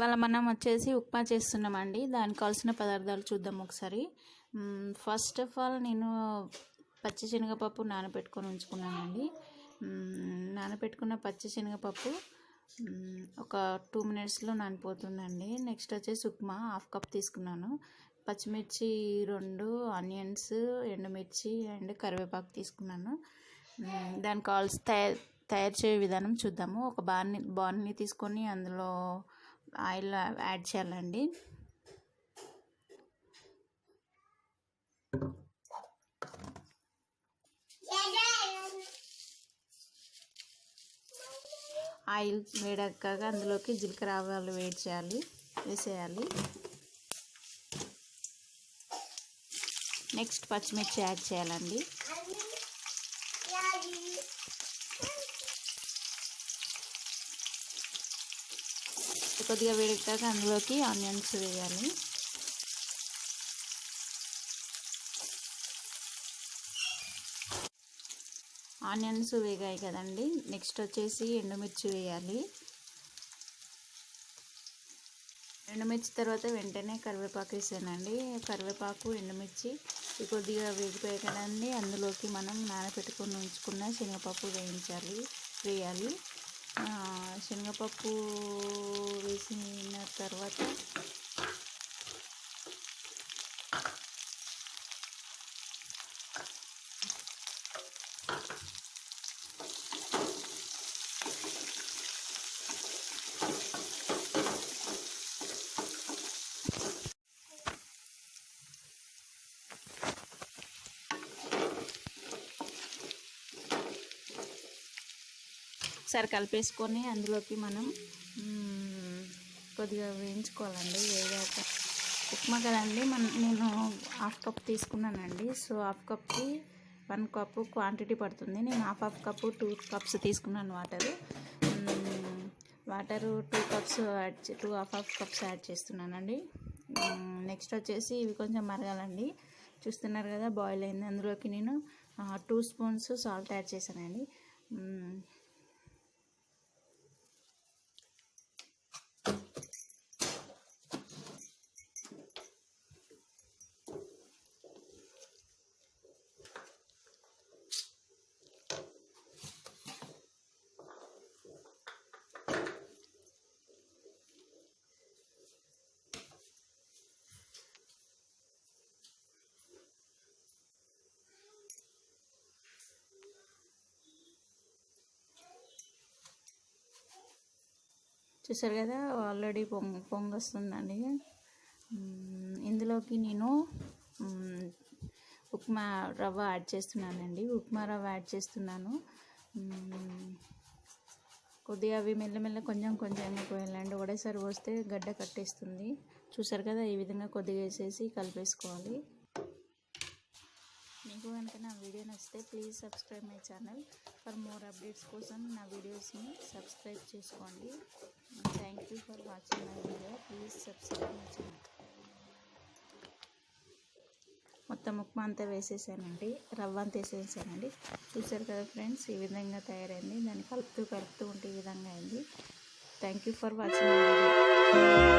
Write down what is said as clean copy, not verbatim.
ఇవాళ మనం వచ్చేసి ఉప్మా చేస్తున్నామండి. దానికి కావాల్సిన పదార్థాలు చూద్దాం ఒకసారి. ఫస్ట్ ఆఫ్ ఆల్ నేను పచ్చి శనగపప్పు నానబెట్టుకొని ఉంచుకున్నానండి. నానబెట్టుకున్న పచ్చి శనగపప్పు ఒక 2 మినిట్స్లో నానిపోతుందండి. నెక్స్ట్ వచ్చేసి ఉప్మా 1/2 కప్ తీసుకున్నాను. పచ్చిమిర్చి 2, ఆనియన్స్, ఎండుమిర్చి అండ్ కరివేపాకు తీసుకున్నాను. దానికి కావాల్సి తయారు చేయ విధానం చూద్దాము. ఒక బాణీ తీసుకొని అందులో ఆయిల్ యాడ్ చేయాలండి. ఆయిల్ వేడెక్కాక అందులోకి జీలకర్ర ఆవాలు వేసేయాలి. నెక్స్ట్ పచ్చిమిర్చి యాడ్ చేయాలండి. కొద్దిగా వేడెక్కాక అందులోకి ఆనియన్స్ వేయాలి. ఆనియన్స్ వేగాయి కదండి. నెక్స్ట్ వచ్చేసి ఎండుమిర్చి వేయాలి. ఎండుమిర్చి తర్వాత వెంటనే కరివేపాకు వేసానండి. కరివేపాకు, ఎండుమిర్చి కొద్దిగా వేగిపోయాయి కదండి. అందులోకి మనం నానబెట్టుకొని ఉంచుకున్న శనగపప్పు వేయాలి. శనగపప్పు వేసిన తర్వాత ఒకసారి కలిపేసుకొని అందులోకి మనం కొద్దిగా వేయించుకోవాలండి. వేగాక ఉప్మా కదండి, నేను 1/2 కప్ తీసుకున్నానండి. సో 1/2 కప్కి 1 కప్పు క్వాంటిటీ పడుతుంది. నేను 1/2 కప్పు 2 కప్స్ తీసుకున్నాను. వాటరు 2 కప్స్ 2.5 కప్స్ యాడ్ చేస్తున్నానండి. నెక్స్ట్ వచ్చేసి ఇవి కొంచెం మరగాలండి. చూస్తున్నారు కదా, బాయిల్ అయింది. అందులోకి నేను 2 స్పూన్స్ సాల్ట్ యాడ్ చేశానండి. చూసారు కదా, ఆల్రెడీ పొంగొస్తుందండి. ఇందులోకి నేను ఉప్మా రవ్వ యాడ్ చేస్తున్నాను. కొద్దిగా అవి మెల్లమెల్ల కొంచెం పోయాలండి. ఒకటేసారి పోస్తే గడ్డ కట్టేస్తుంది. చూసారు కదా, ఈ విధంగా కొద్దిగా వేసేసి కలిపేసుకోవాలి. మీకు కనుక నా వీడియో నచ్చితే please subscribe my channel. For more updates కోసం నా వీడియోస్ని సబ్స్క్రైబ్ చేసుకోండి. Thank you for watching my video. Please subscribe my channel. మొత్తం ఉప్మా అంతా వేసేసానండి, రవ్వ అంతా వేసేసానండి. చూసారు కదా ఫ్రెండ్స్, ఈ విధంగా తయారైంది. దాన్ని కలుపుతూ ఉంటే ఈ విధంగా అయింది. Thank you for watching my video.